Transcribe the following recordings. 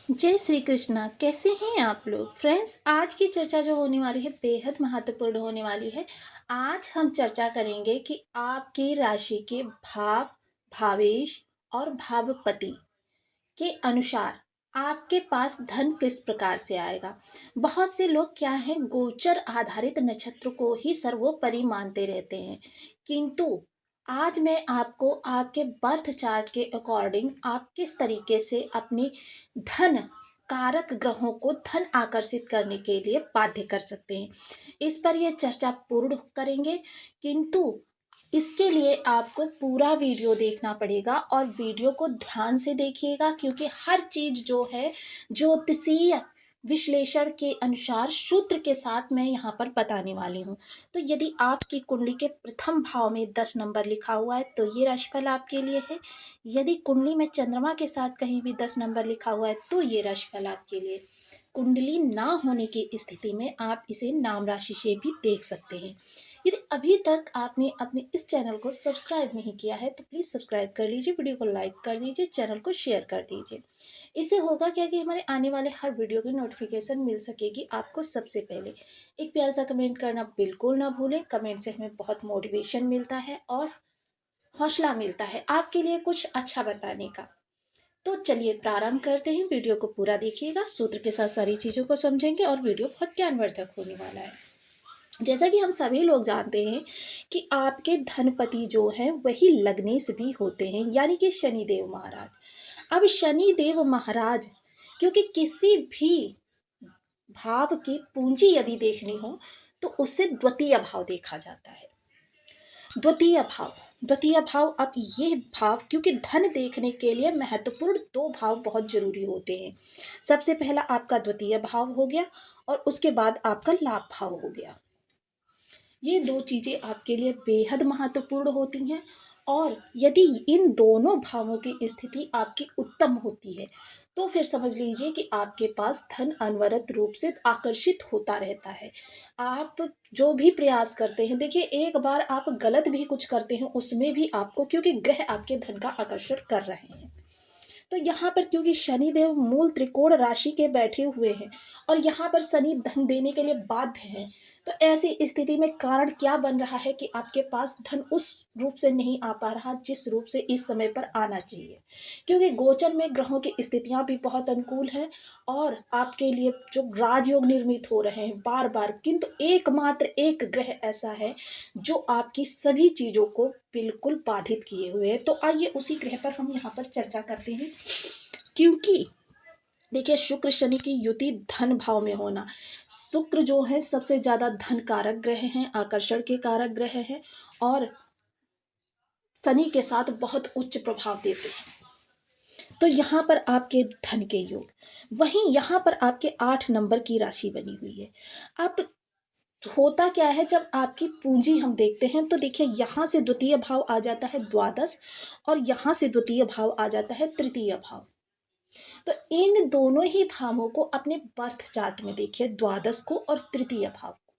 जय श्री कृष्णा। कैसे हैं आप लोग फ्रेंड्स। आज की चर्चा जो होने वाली है बेहद महत्वपूर्ण होने वाली है। आज हम चर्चा करेंगे कि आपकी राशि के भाव, भावेश और भावपति के अनुसार आपके पास धन किस प्रकार से आएगा। बहुत से लोग क्या है, गोचर आधारित नक्षत्र को ही सर्वोपरि मानते रहते हैं, किंतु आज मैं आपको आपके बर्थ चार्ट के अकॉर्डिंग आप किस तरीके से अपनी धन कारक ग्रहों को धन आकर्षित करने के लिए बाध्य कर सकते हैं, इस पर यह चर्चा पूर्ण करेंगे। किंतु इसके लिए आपको पूरा वीडियो देखना पड़ेगा और वीडियो को ध्यान से देखिएगा, क्योंकि हर चीज जो है ज्योतिषीय विश्लेषण के अनुसार सूत्र के साथ मैं यहाँ पर बताने वाली हूँ। तो यदि आपकी कुंडली के प्रथम भाव में 10 नंबर लिखा हुआ है तो ये राशिफल आपके लिए है। यदि कुंडली में चंद्रमा के साथ कहीं भी 10 नंबर लिखा हुआ है तो ये राशिफल आपके लिए। कुंडली ना होने की स्थिति में आप इसे नाम राशि से भी देख सकते हैं। यदि अभी तक आपने अपने इस चैनल को सब्सक्राइब नहीं किया है तो प्लीज़ सब्सक्राइब कर लीजिए, वीडियो को लाइक कर दीजिए, चैनल को शेयर कर दीजिए। इससे होगा क्या कि हमारे आने वाले हर वीडियो की नोटिफिकेशन मिल सकेगी आपको सबसे पहले। एक प्यारा सा कमेंट करना बिल्कुल ना भूलें, कमेंट से हमें बहुत मोटिवेशन मिलता है और हौसला मिलता है आपके लिए कुछ अच्छा बताने का। तो चलिए प्रारंभ करते हैं, वीडियो को पूरा देखिएगा, सूत्र के साथ सारी चीज़ों को समझेंगे और वीडियो बहुत ज्ञानवर्धक होने वाला है। जैसा कि हम सभी लोग जानते हैं कि आपके धनपति जो हैं वही लग्नेश भी होते हैं, यानी कि शनिदेव महाराज। अब शनिदेव महाराज क्योंकि किसी भी भाव की पूंजी यदि देखनी हो तो उससे द्वितीय भाव देखा जाता है। द्वितीय भाव अब ये भाव, क्योंकि धन देखने के लिए महत्वपूर्ण दो भाव बहुत जरूरी होते हैं। सबसे पहला आपका द्वितीय भाव हो गया और उसके बाद आपका लाभ भाव हो गया। ये दो चीज़ें आपके लिए बेहद महत्वपूर्ण होती हैं और यदि इन दोनों भावों की स्थिति आपकी उत्तम होती है तो फिर समझ लीजिए कि आपके पास धन अनवरत रूप से आकर्षित होता रहता है। आप जो भी प्रयास करते हैं, देखिए एक बार आप गलत भी कुछ करते हैं उसमें भी आपको, क्योंकि ग्रह आपके धन का आकर्षण कर रहे हैं। तो यहाँ पर क्योंकि शनिदेव मूल त्रिकोण राशि के बैठे हुए हैं और यहाँ पर शनि धन देने के लिए बाध्य हैं, तो ऐसी स्थिति में कारण क्या बन रहा है कि आपके पास धन उस रूप से नहीं आ पा रहा जिस रूप से इस समय पर आना चाहिए, क्योंकि गोचर में ग्रहों की स्थितियां भी बहुत अनुकूल हैं और आपके लिए जो राजयोग निर्मित हो रहे हैं बार बार, किंतु एकमात्र एक ग्रह ऐसा है जो आपकी सभी चीजों को बिल्कुल बाधित किए हुए है। तो आइए उसी ग्रह पर हम यहाँ पर चर्चा करते हैं। क्योंकि देखिए शुक्र शनि की युति धन भाव में होना, शुक्र जो है सबसे ज्यादा धन कारक ग्रह हैं, आकर्षण के कारक ग्रह हैं और शनि के साथ बहुत उच्च प्रभाव देते हैं। तो यहाँ पर आपके धन के योग, वहीं यहाँ पर आपके 8 नंबर की राशि बनी हुई है। अब होता क्या है, जब आपकी पूंजी हम देखते हैं तो देखिए यहाँ से द्वितीय भाव आ जाता है द्वादश और यहाँ से द्वितीय भाव आ जाता है तृतीय भाव। तो इन दोनों ही भावों को अपने बर्थ चार्ट में देखिए, द्वादश को और तृतीय भाव को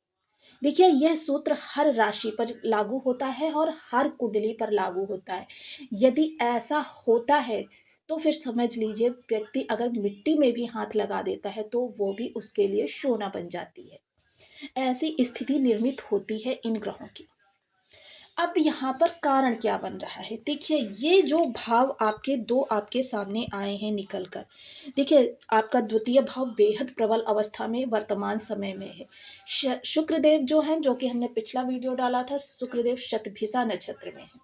देखिए। यह सूत्र हर राशि पर लागू होता है और हर कुंडली पर लागू होता है। यदि ऐसा होता है तो फिर समझ लीजिए व्यक्ति अगर मिट्टी में भी हाथ लगा देता है तो वो भी उसके लिए सोना बन जाती है। ऐसी स्थिति निर्मित होती है इन ग्रहों की। अब यहाँ पर कारण क्या बन रहा है, देखिए ये जो भाव आपके दो आपके सामने आए हैं निकल कर, देखिए आपका द्वितीय भाव बेहद प्रबल अवस्था में वर्तमान समय में है। शुक्रदेव जो हैं, जो कि हमने पिछला वीडियो डाला था, शुक्रदेव शतभिषा नक्षत्र में है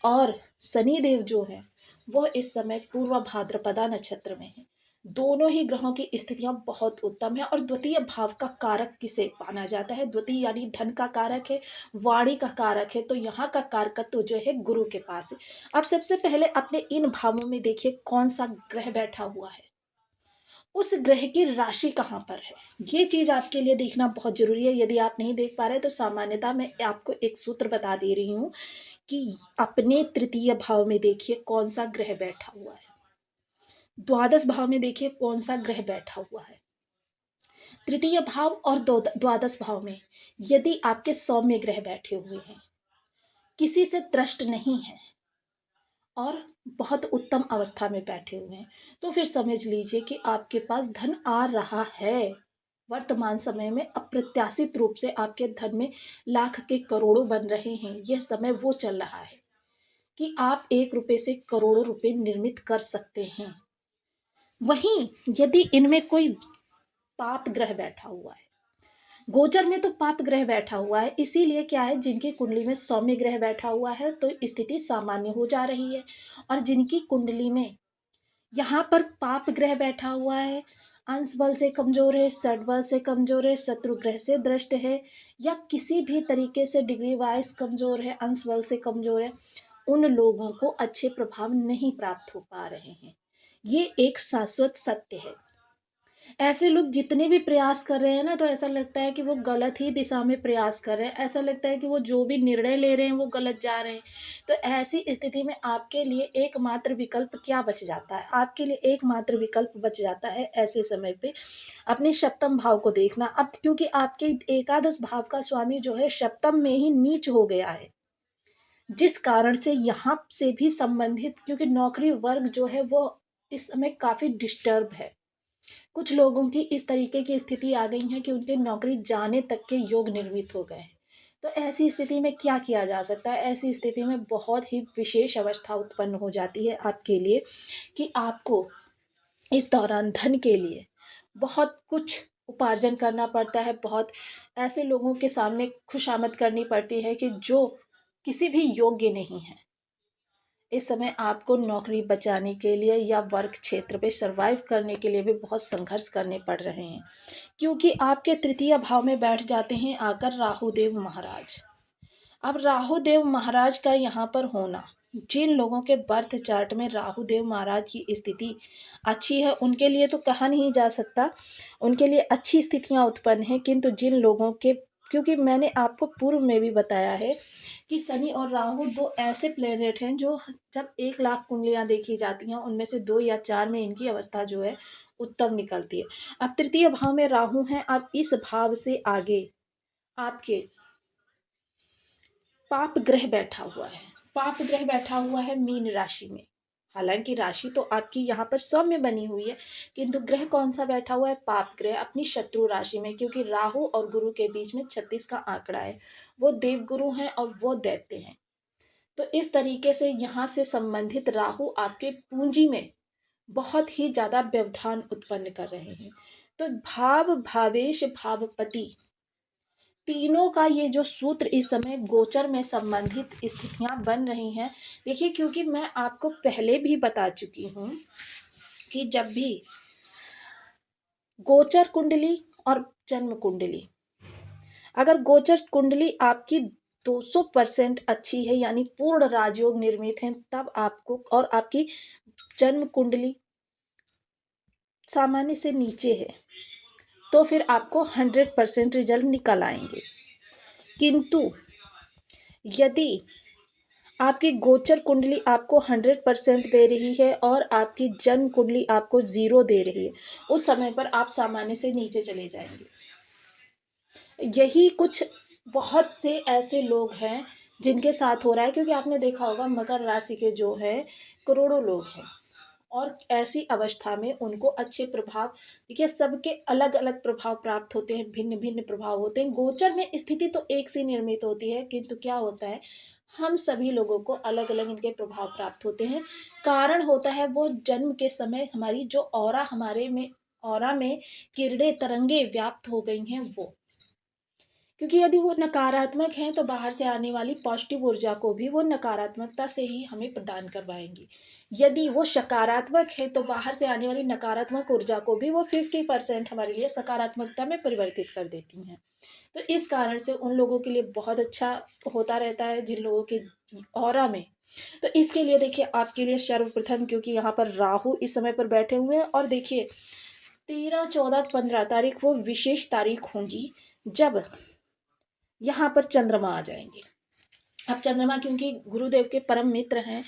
और शनिदेव जो है वह इस समय पूर्व भाद्रपदा नक्षत्र में है। दोनों ही ग्रहों की स्थितियां बहुत उत्तम है और द्वितीय भाव का कारक किसे माना जाता है, द्वितीय यानी धन का कारक है, वाणी का कारक है, तो यहाँ का कारकत्व तो जो है गुरु के पास है। अब सबसे पहले अपने इन भावों में देखिए कौन सा ग्रह बैठा हुआ है, उस ग्रह की राशि कहाँ पर है, ये चीज आपके लिए देखना बहुत जरूरी है। यदि आप नहीं देख पा रहे तो सामान्यतः मैं आपको एक सूत्र बता दे रही हूँ कि अपने तृतीय भाव में देखिए कौन सा ग्रह बैठा हुआ है, द्वादश भाव में देखिए कौन सा ग्रह बैठा हुआ है, तृतीय भाव और द्वादश भाव में यदि आपके सौम्य ग्रह बैठे हुए हैं, किसी से त्रस्त नहीं है और बहुत उत्तम अवस्था में बैठे हुए हैं, तो फिर समझ लीजिए कि आपके पास धन आ रहा है। वर्तमान समय में अप्रत्याशित रूप से आपके धन में लाख के करोड़ों बन रहे हैं। यह समय वो चल रहा है कि आप 1 रुपए से करोड़ों रुपए निर्मित कर सकते हैं। वहीं यदि इनमें कोई पाप ग्रह बैठा हुआ है, गोचर में तो पाप ग्रह बैठा हुआ है, इसीलिए क्या है, जिनकी कुंडली में सौम्य ग्रह बैठा हुआ है तो स्थिति सामान्य हो जा रही है। और जिनकी कुंडली में यहाँ पर पाप ग्रह बैठा हुआ है, अंश बल से कमजोर है, षड बल से कमजोर है, शत्रु ग्रह से दृष्ट है, या किसी भी तरीके से डिग्री वाइज कमजोर है, अंश बल से कमजोर है, उन लोगों को अच्छे प्रभाव नहीं प्राप्त हो पा रहे हैं। ये एक शाश्वत सत्य है। ऐसे लोग जितने भी प्रयास कर रहे हैं ना, तो ऐसा लगता है कि वो गलत ही दिशा में प्रयास कर रहे हैं, ऐसा लगता है कि वो जो भी निर्णय ले रहे हैं वो गलत जा रहे हैं। तो ऐसी स्थिति में आपके लिए एकमात्र विकल्प क्या बच जाता है? आपके लिए एकमात्र विकल्प बच जाता है ऐसे समय पे अपने सप्तम भाव को देखना। अब क्योंकि आपके एकादश भाव का स्वामी जो है सप्तम में ही नीच हो गया है, जिस कारण से यहाँ से भी संबंधित, क्योंकि नौकरी वर्ग जो है वो इस समय काफी डिस्टर्ब है। कुछ लोगों की इस तरीके की स्थिति आ गई है कि उनके नौकरी जाने तक के योग निर्मित हो गए हैं। तो ऐसी स्थिति में क्या किया जा सकता है? ऐसी स्थिति में बहुत ही विशेष अवस्था उत्पन्न हो जाती है आपके लिए कि आपको इस दौरान धन के लिए बहुत कुछ उपार्जन करना पड़ता है। बहुत ऐसे लोगों के सामने खुशामद करनी पड़ती है कि जो किसी भी योग्य नहीं है। इस समय आपको नौकरी बचाने के लिए या वर्क क्षेत्र पे सरवाइव करने के लिए भी बहुत संघर्ष करने पड़ रहे हैं, क्योंकि आपके तृतीय भाव में बैठ जाते हैं आकर राहुदेव महाराज। अब राहुदेव महाराज का यहाँ पर होना, जिन लोगों के बर्थ चार्ट में राहुदेव महाराज की स्थिति अच्छी है उनके लिए तो कहा नहीं जा सकता, उनके लिए अच्छी स्थितियाँ उत्पन्न हैं। किंतु जिन लोगों के, क्योंकि मैंने आपको पूर्व में भी बताया है कि शनि और राहु दो ऐसे प्लेनेट हैं जो जब 1 लाख कुंडलियाँ देखी जाती हैं उनमें से 2 या 4 में इनकी अवस्था जो है उत्तम निकलती है। अब तृतीय भाव में राहु हैं, अब इस भाव से आगे आपके पाप ग्रह बैठा हुआ है। पाप ग्रह बैठा हुआ है मीन राशि में। हालांकि राशि तो आपकी यहाँ पर सौम्य बनी हुई है, किंतु ग्रह कौन सा बैठा हुआ है? पाप ग्रह अपनी शत्रु राशि में, क्योंकि राहु और गुरु के बीच में 36 का आंकड़ा है। वो देव गुरु हैं और वो दैत्य हैं। तो इस तरीके से यहाँ से संबंधित राहु आपके पूंजी में बहुत ही ज्यादा व्यवधान उत्पन्न कर रहे हैं। तो भाव भावेश भावपति तीनों का ये जो सूत्र इस समय गोचर में संबंधित स्थितियां बन रही हैं। देखिए, क्योंकि मैं आपको पहले भी बता चुकी हूं कि जब भी गोचर कुंडली और जन्म कुंडली, अगर गोचर कुंडली आपकी 200% अच्छी है, यानी पूर्ण राजयोग निर्मित है, तब आपको, और आपकी जन्म कुंडली सामान्य से नीचे है, तो फिर आपको 100% रिजल्ट निकल आएंगे। किंतु यदि आपकी गोचर कुंडली आपको 100% दे रही है और आपकी जन्म कुंडली आपको 0 दे रही है, उस समय पर आप सामान्य से नीचे चले जाएंगे। यही कुछ बहुत से ऐसे लोग हैं जिनके साथ हो रहा है, क्योंकि आपने देखा होगा मकर राशि के जो है करोड़ों लोग हैं, और ऐसी अवस्था में उनको अच्छे प्रभाव, देखिए सबके अलग अलग प्रभाव प्राप्त होते हैं, भिन्न भिन्न प्रभाव होते हैं। गोचर में स्थिति तो एक सी निर्मित होती है, किंतु क्या होता है, हम सभी लोगों को अलग अलग इनके प्रभाव प्राप्त होते हैं। कारण होता है वो जन्म के समय हमारी जो ऑरा, हमारे में ऑरा में किरणें तरंगे व्याप्त हो गई हैं वो, क्योंकि यदि वो नकारात्मक हैं तो बाहर से आने वाली पॉजिटिव ऊर्जा को भी वो नकारात्मकता से ही हमें प्रदान करवाएंगी। यदि वो सकारात्मक है तो बाहर से आने वाली नकारात्मक ऊर्जा को भी वो 50% हमारे लिए सकारात्मकता में परिवर्तित कर देती हैं। तो इस कारण से उन लोगों के लिए बहुत अच्छा होता रहता है जिन लोगों के ऑरा में। तो इसके लिए देखिए आपके लिए सर्वप्रथम, क्योंकि यहाँ पर राहु इस समय पर बैठे हुए हैं, और देखिए 13, 14, 15 तारीख वो विशेष तारीख होंगी जब यहाँ पर चंद्रमा आ जाएंगे। अब चंद्रमा क्योंकि गुरुदेव के परम मित्र हैं,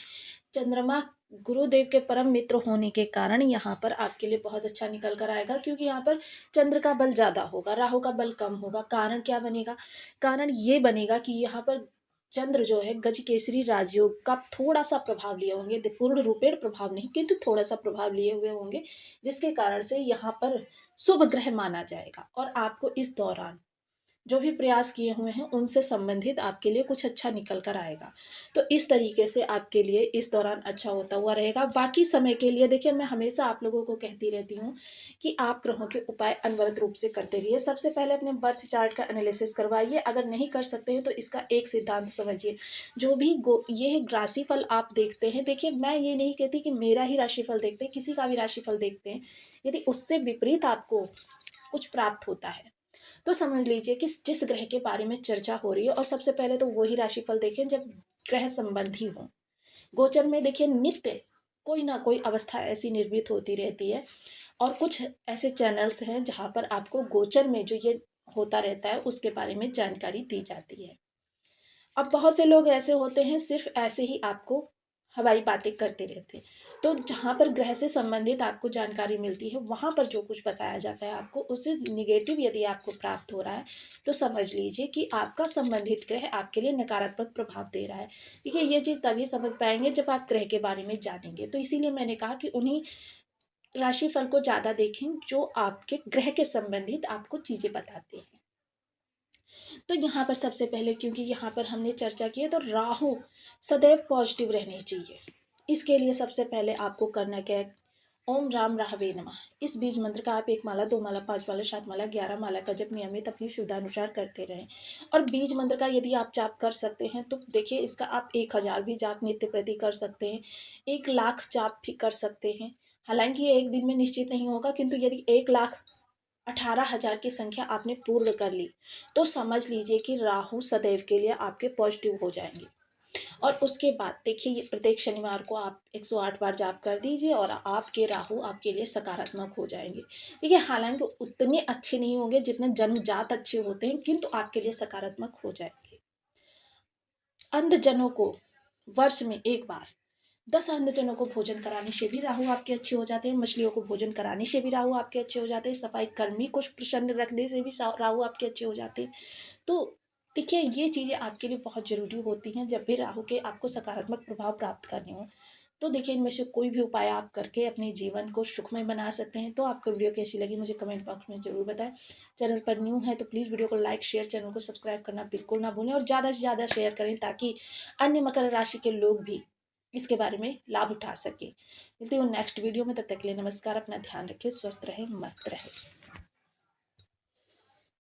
चंद्रमा गुरुदेव के परम मित्र होने के कारण यहाँ पर आपके लिए बहुत अच्छा निकल कर आएगा, क्योंकि यहाँ पर चंद्र का बल ज़्यादा होगा, राहु का बल कम होगा। कारण क्या बनेगा? कारण ये बनेगा कि यहाँ पर चंद्र जो है गजकेसरी राजयोग का थोड़ा सा प्रभाव लिए होंगे, पूर्ण रूपेण प्रभाव नहीं किंतु थोड़ा सा प्रभाव लिए हुए होंगे, जिसके कारण से यहाँ पर शुभ ग्रह माना जाएगा। और आपको इस दौरान जो भी प्रयास किए हुए हैं उनसे संबंधित आपके लिए कुछ अच्छा निकल कर आएगा। तो इस तरीके से आपके लिए इस दौरान अच्छा होता हुआ रहेगा। बाकी समय के लिए देखिए, मैं हमेशा आप लोगों को कहती रहती हूँ कि आप ग्रहों के उपाय अनवरत रूप से करते रहिए। सबसे पहले अपने बर्थ चार्ट का एनालिसिस करवाइए। अगर नहीं कर सकते हैं तो इसका एक सिद्धांत समझिए। जो भी ये राशिफल आप देखते हैं, देखिए मैं ये नहीं कहती कि मेरा ही राशिफल देखते हैं, किसी का भी राशिफल देखते हैं। यदि उससे विपरीत आपको कुछ प्राप्त होता है तो समझ लीजिए कि जिस ग्रह के बारे में चर्चा हो रही है, और सबसे पहले तो वही राशिफल देखें जब ग्रह संबंधी हो। गोचर में देखिए नित्य कोई ना कोई अवस्था ऐसी निर्मित होती रहती है, और कुछ ऐसे चैनल्स हैं जहाँ पर आपको गोचर में जो ये होता रहता है उसके बारे में जानकारी दी जाती है। अब बहुत से लोग ऐसे होते हैं सिर्फ ऐसे ही आपको हवाई बातें करते रहते हैं। तो जहाँ पर ग्रह से संबंधित आपको जानकारी मिलती है, वहाँ पर जो कुछ बताया जाता है आपको, उससे निगेटिव यदि आपको प्राप्त हो रहा है तो समझ लीजिए कि आपका संबंधित ग्रह आपके लिए नकारात्मक प्रभाव दे रहा है। देखिए, ये चीज़ तभी समझ पाएंगे जब आप ग्रह के बारे में जानेंगे। तो इसीलिए मैंने कहा कि उन्हीं राशिफल को ज़्यादा देखें जो आपके ग्रह के संबंधित आपको चीज़ें बताते हैं। तो यहाँ पर सबसे पहले, क्योंकि यहाँ पर हमने चर्चा की है, तो राहु सदैव पॉजिटिव रहने चाहिए। इसके लिए सबसे पहले आपको करना क्या है, ओम राम राहवे नमः, इस बीज मंत्र का आप 1 माला, 2 माला, 5 माला, 7 माला, 11 माला का जप नियमित अपनी सुविधानुसार करते रहें। और बीज मंत्र का यदि आप जाप कर सकते हैं तो देखिए, इसका आप 1000 भी जाप नित्य प्रति कर सकते हैं, 1 लाख जाप भी कर सकते हैं। हालांकि ये एक दिन में निश्चित नहीं होगा, किंतु यदि 1,18,000 की संख्या आपने पूर्ण कर ली तो समझ लीजिए कि राहु सदैव के लिए आपके पॉजिटिव हो जाएंगे। और उसके बाद देखिए, ये प्रत्येक शनिवार को आप 108 बार जाप कर दीजिए और आपके राहु आपके लिए सकारात्मक हो जाएंगे। देखिए, हालांकि उतने अच्छे नहीं होंगे जितने जन्मजात अच्छे होते हैं, किंतु आपके लिए सकारात्मक हो जाएंगे। अंधजनों को वर्ष में 1 बार 10 अंधजनों को भोजन कराने से भी राहु आपके अच्छे हो जाते हैं। मछलियों को भोजन कराने से भी राहु आपके अच्छे हो जाते हैं। सफाई कर्मी को प्रसन्न रखने से भी राहु आपके अच्छे हो जाते हैं। तो देखिए, ये चीज़ें आपके लिए बहुत ज़रूरी होती हैं जब भी राहु के आपको सकारात्मक प्रभाव प्राप्त करने हो। तो देखिए, इनमें से कोई भी उपाय आप करके अपने जीवन को सुखमय बना सकते हैं। तो आपको वीडियो कैसी लगी मुझे कमेंट बॉक्स में ज़रूर बताएं। चैनल पर न्यू है तो प्लीज़ वीडियो को लाइक शेयर, चैनल को सब्सक्राइब करना बिल्कुल ना भूलें, और ज़्यादा से ज़्यादा शेयर करें ताकि अन्य मकर राशि के लोग भी इसके बारे में लाभ उठा सकें। मिलते हैं नेक्स्ट वीडियो में, तब तक के लिए नमस्कार। अपना ध्यान रखें, स्वस्थ रहें, मस्त रहें।